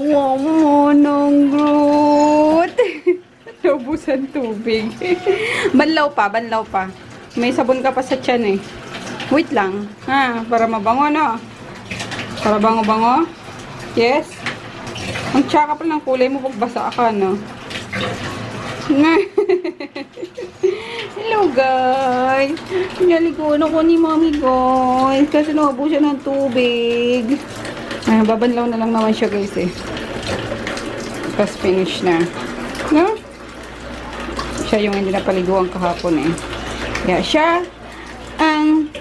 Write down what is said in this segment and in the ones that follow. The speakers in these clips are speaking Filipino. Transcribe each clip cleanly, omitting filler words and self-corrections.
awa mo ng Groot. Naubusan tubig. Banlaw pa. May sabon ka pa sa tiyan eh. Wait lang. Ha, para mabango, no? Para bango-bango? Yes? Ang tsaka pa ng kulay mo pagbasa ka, no? Hello, guys. Naliguan ako ni Mommy, guys. Kasi naubusan ng tubig. Ay, babanlaw na lang naman siya, guys, eh. Tapos finish na. No? Siya yung hindi napaliguan kahapon, eh. Kaya siya ang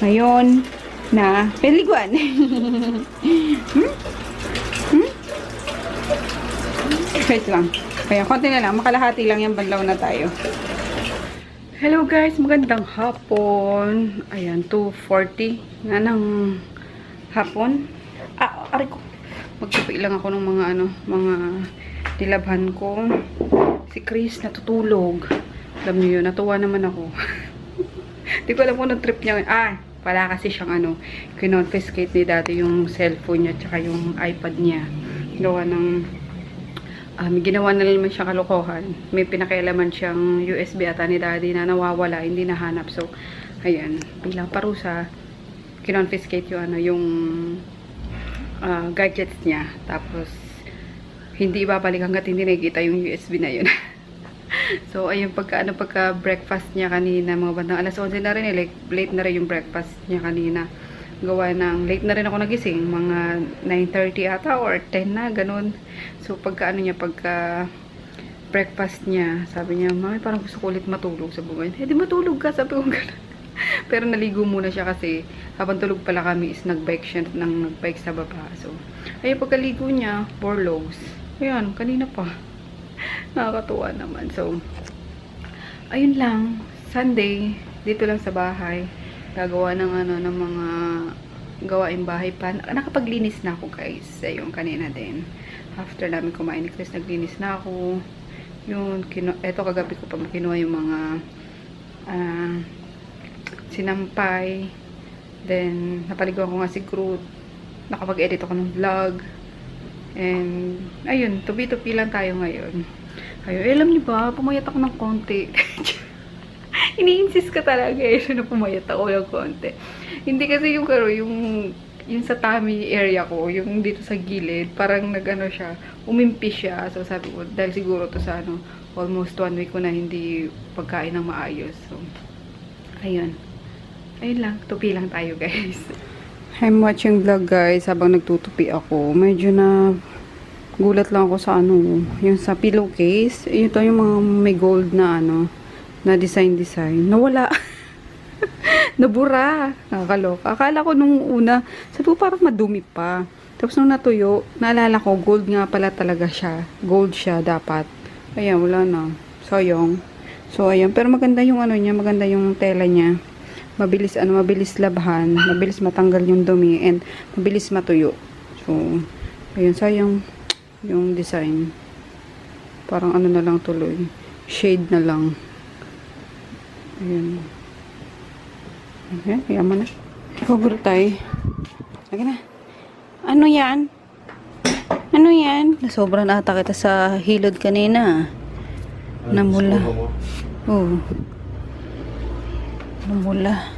ngayon na paliguan. Wait lang. Kaya konti na lang. Makalahati lang yung banlaw na tayo. Hello guys. Magandang hapon. Ayan. 2:40 na ng hapon. Aray ko. Magtupi lang ako ng mga mga dilabhan ko. Si Chris natutulog. Alam niyo yun. Natuwa naman ako. Di ko alam kung anong trip niya. Wala kasi siyang kinonfiscate ni dati yung cellphone niya tsaka yung iPad niya. Gawa ng may ginawa na naman siyang kalokohan. May pinakialaman siyang USB ata ni daddy na nawawala, hindi nahanap. So, ayan, bilang parusa, kinonfiscate yung gadgets niya. Tapos, hindi ibabalik hanggat hindi nakikita yung USB na yun. So, ayun, pagka breakfast niya kanina, mga bandang alas 11 na rin, like, late na rin yung breakfast niya kanina. Gawa ng, late na rin ako nagising, mga 9:30 ata or 10 na, ganun. So, pagka breakfast niya, sabi niya, Mami, parang gusto ko ulit matulog sa buwan. Di matulog ka, sabi ko gano'n. Pero naligo muna siya kasi, habang tulog pala kami is nagbike siya, nagbike sa baba. So, ayun, pagkaligo niya, borlogs. Ayan, kanina pa. Nakakatuwa naman. So, ayun lang. Sunday, dito lang sa bahay. Gagawa ng mga gawaing bahay pa. Nakapaglinis na ako, guys. Ayun, kanina din. After namin kumain ni Chris, naglinis na ako. Yun, eto kagabi ko pa kinuha yung mga sinampay. Then, napaliguan ko nga si Groot. Nakapag-edit ako ng vlog. And, ayun, tupi-tupi lang tayo ngayon. Ayun, alam niyo ba, pumayat ako ng konti. Ini-insist ka talaga eh, na pumayat ako ng konti. Hindi kasi yung sa tummy area ko, yung dito sa gilid, parang siya, umimpi siya. So, sabi ko, dahil siguro to sa almost 1 week ko na hindi pagkain ng maayos. So, ayun. Ayun lang, tupi lang tayo, guys. I'm watching vlog, guys, habang nagtutupi ako. Medyo na gulat lang ako sa yung sa pillowcase. Ito yung mga may gold na na design. Nawala. Nabura. Nakakaloka. Akala ko nung una, sabi ko parang madumi pa. Tapos nung natuyo, naalala ko, gold nga pala talaga siya. Gold siya dapat. Ayan, wala na. Sayang. So, ayan. Pero maganda yung niya, maganda yung tela niya. Mabilis labhan, mabilis matanggal yung dumi, and mabilis matuyo. So, ayun, sayang yung design. Parang na lang tuloy. Shade na lang. Ayun. Okay, yaman na. Cover tayo. Lagi na. Ano yan? Nasobra na ata kita sa hilod kanina. Namula. Oh. Namula.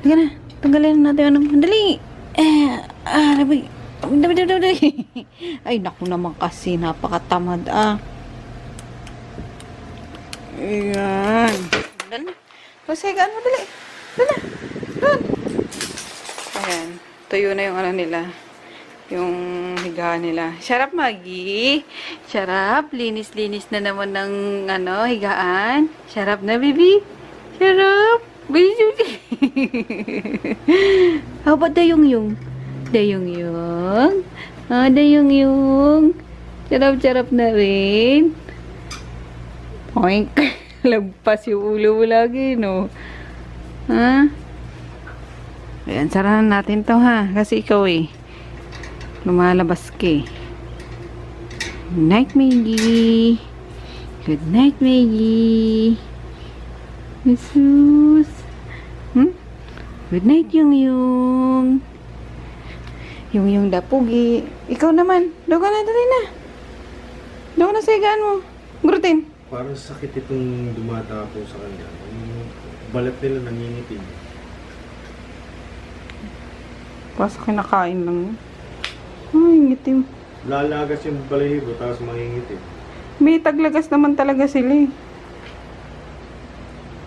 Lagi na. Tanggalin natin Dali. Dali. Ay, naku naman kasi. Napakatamad. Ayan. Dali na. Pasigaan mo, dali. Dali. Doon. Ayan. Tuyo na yung nila. Yung higaan nila. Shut up, Maggie. Shut up. Linis-linis na naman ng higaan. Shut up na, baby. Shut up. How about Dayong-yung? Dayong-yung? Dayong-yung. Charap-charap na rin. Oink. Lagpas yung ulo mo lagi, no? Ha? Ayan, sarahan natin to, ha? Kasi ikaw, lumalabas ka, Good night, Maggie. Good night, Maggie. Jesus. Good night, Yung-yung. Yung dapugi. Ikaw naman. Daw ka na, dali na. Daw ka na sa higaan mo. Grutin. Parang sakit itong dumadapo sa kanya. Yung balat nila nangingitim. Basta kinakain lang yun. Ay, ngitim. Lalagas yung balahibo, tapos mangingitim. May taglagas naman talaga sila eh.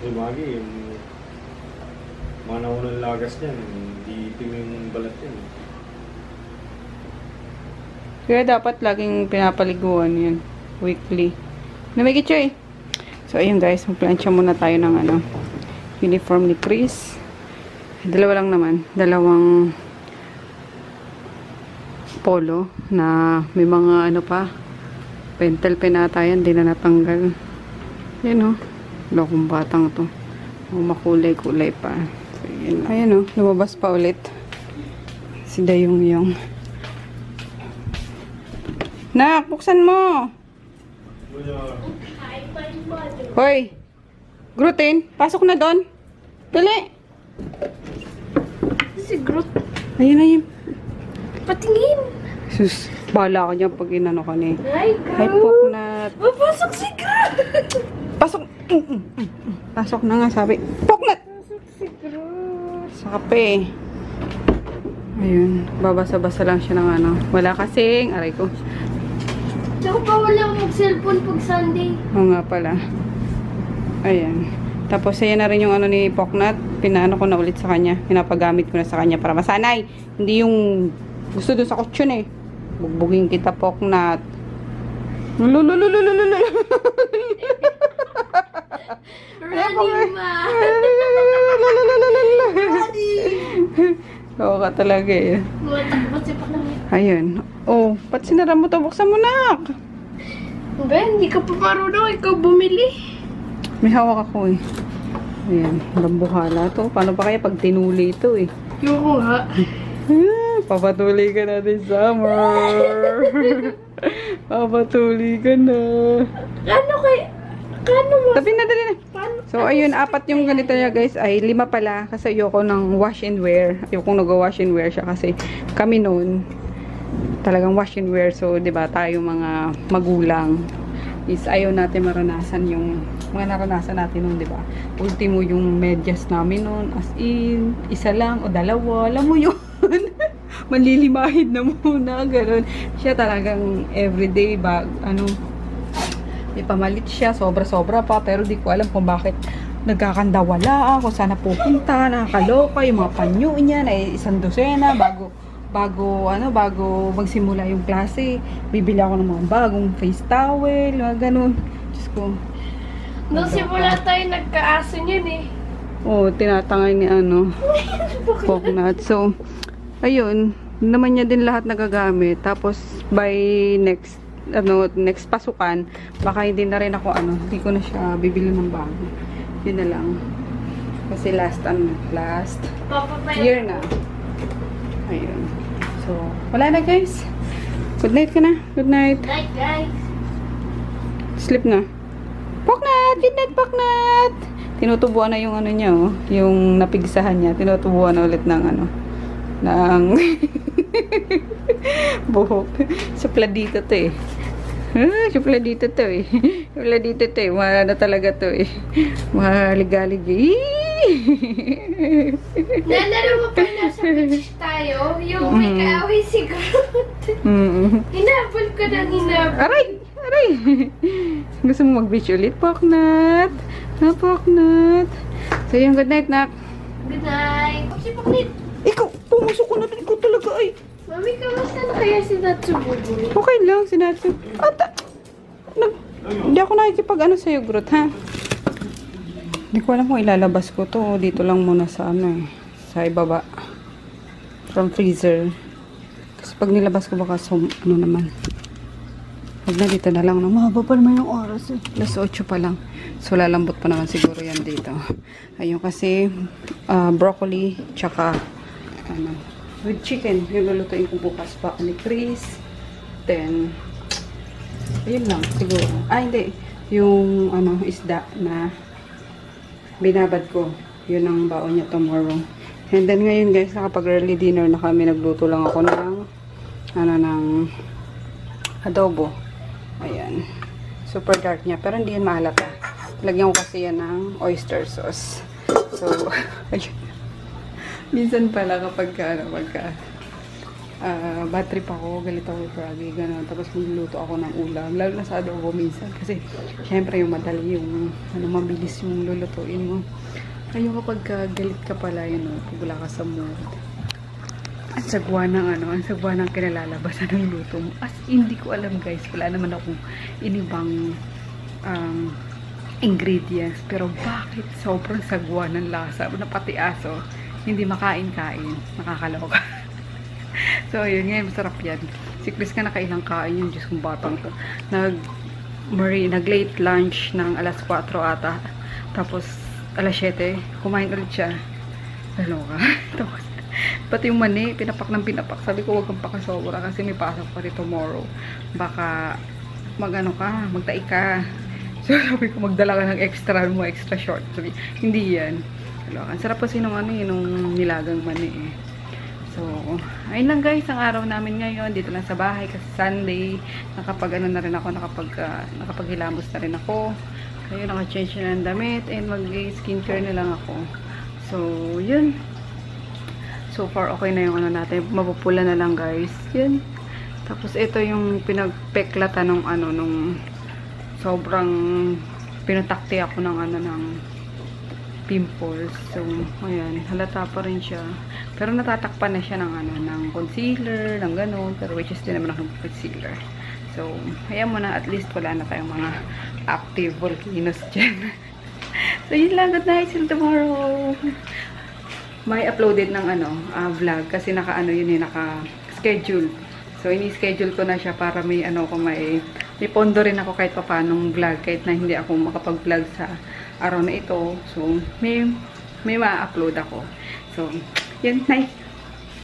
Eh, bagay, yung mga naunang lagas niyan, hindi itim yung balat yan. Kaya dapat laging pinapaliguan yan. Weekly. Namigit siya eh. So, ayun guys. Magplansya muna tayo ng ano, uniform ni Chris. Dalawa lang naman. Dalawang polo na may mga ano pa. Pentel penata yan. Di na natanggal. Yan o. Lokong batang to. Makulay-kulay pa. So, yun lang. Ayan o. Lumabas pa ulit. Si Dayong-yung. Nak, buksan mo. Hoy. Grutin, pasok na doon. Dali. Si Groot. Ayun na yun. Patingin. Sus, bahala ka dyan pag inano ka ni. Ay, Ay, Groot. Poknat. Papasok si Groot. Pasok. Pasok na nga, sabi. Poknat. Pasok si Groot. Sabi. Ayun, babasa-basa lang siya ng ano. Wala kasing, aray ko. Tsaka bawal lang mag-cellphone pag Sunday. Oo nga pala. Ayan. Tapos, ayan na rin yung ano ni Poknat. Pinaano ko na ulit sa kanya. Pinapagamit ko na sa kanya para masanay. Hindi yung gusto doon sa kutsyon eh. Bugbugin kita, Poknat. Lululululululul. Running man. Oo ka talaga eh. Matakot si Paknami. Ayun. Oh, ba't sinara mo to? Buksan mo na. Ben, hindi ka pa marunong. Ikaw bumili. May hawak ako eh. Ayan, lambuhala to. Paano pa kaya pag tinuli ito eh? Yung nga. Papatuloy ka natin, Summer. Papatuloy ka na. Kano mo? Tabi na, dali na. Paano? So, ayun, 4 yung ganito niya, guys. Ay, 5 pala. Kasi ayoko ng wash and wear. Ayoko nag-wash and wear siya. Kasi kami noon, talagang wash and wear. So, di ba, tayo mga magulang is ayaw natin maranasan yung mga naranasan natin noon, di ba? Ultimo yung medyas namin noon. As in, isa lang o dalawa. Alam mo yun. Manlilimahid na muna. Ganun. Siya talagang everyday bag. Ano, ipamalit siya, sobra-sobra pa, pero di ko alam kung bakit nagkakandawala kung saan napupunta, nakakaloka, yung mga panyo niya, na 100 bago magsimula yung klase, bibili ako ng mga bagong face towel, mga ganun. Diyos ko. Nung simula tayo nagkaaso niyan eh. Oo, tinatangay ni ano, Poknat. So, ayun, naman niya din lahat nagagamit. Tapos, by next pasukan, baka hindi na rin ako hindi ko na siya bibili ng bago. Yun na lang. Kasi last year na. Ayun. So, wala na guys. Good night ka na. Good night. Night, guys. Sleep na. Poknat! Good night, Poknat! Tinutubuan na yung ano niya, oh. Yung napigsahan niya. Tinutubuan na ulit ng ng buhok. Supladito to eh. Supladito to eh. Supladito to eh. Ano talaga to eh. Mahaligalig eh. Nalaro mo pa nasa beach tayo, yung may kaaway si Groot. Hinabol ko ng hinabol. Aray! Aray! Gusto mo mag-beach ulit, Poknat? Poknat? So yung good night, Nak. Good night. Si Paknit. Ikaw! Pumusok ko na rin. Ikaw talaga ay. Mami, kamusta na kaya si Natsububu? Okay lang, sinatso. Hindi ako nakikipag sa'yo, Groot, ha? Hindi ko alam kung ilalabas ko to. Dito lang muna sa sa ibaba. From freezer. Kasi pag nilabas ko baka naman. Pag na dito na lang. Mahaba pa naman yung oras eh. Alas 8 pa lang. So lalambot pa naman siguro yan dito. Ayun kasi broccoli tsaka with chicken. Yung lulutuin ko bukas pa ni Chris. Then ayun lang siguro. Hindi. Yung isda na binabad ko. Yun ang baon niya tomorrow. And then ngayon guys, nakapag early dinner na kami. Nagluto lang ako ng ng adobo. Ayan. Super dark niya. Pero hindi yan mahalata. Lagyan ko kasi yan ng oyster sauce. So, ayun. Minsan pala kapag bad trip ako, galit ako froggy, gano'n. Tapos magluluto ako ng ulam. Lalo na sa adobo minsan. Kasi, syempre yung madali, yung mabilis yung lulutuin mo. Ayun kapag galit ka pala, yun, pag wala ka sa mood. Ang sagwa ng kinalalabasan ng luto mo. As hindi ko alam guys, wala naman akong inibang ingredients. Pero bakit sobrang sagwa ng lasa? Na pati aso, hindi makain-kain. Nakakaloka. So, ayun, ngayon, masarap yan. Si Chris ka nakailang kain yung Diyos kong batang to. Nag-late lunch ng alas 4 ata. Tapos, alas 7, kumain ulit siya. Naloka. Tapos, pati yung mani, pinapak ng pinapak. Sabi ko, wag kang pakasobra kasi may pasok pa rin tomorrow. Baka, magtai ka. So, sabi ko, magdala ka ng extra short. Sabi, hindi yan. Naloka. Ang sarap kasi nung nilagang mani eh. So, ayun lang guys, ang araw namin ngayon, dito lang sa bahay kasi Sunday, na rin ako, nakapaghilamos na rin ako. Kaya naka-change na ng damit and mag-skincare na lang ako. So, yun. So far, okay na yung natin. Mapupula na lang guys. Yun. Tapos, ito yung pinagpeklata nung sobrang pinutakti ako ng pimples. So, ayan, halata pa rin siya. Pero natatakpan na siya ng concealer, ng ganun. Pero which is din naman ako ng concealer. So, ayan mo na, at least wala na tayong mga active volcanoes dyan. So, yun lang. Good night. See you tomorrow. May uploaded ng vlog. Kasi naka-schedule. So, ini-schedule ko na siya para may may pondo rin ako kahit pa paanong vlog. Kahit na hindi ako makapag-vlog sa araw na ito. So, may ma-upload ako. So, yun, nice.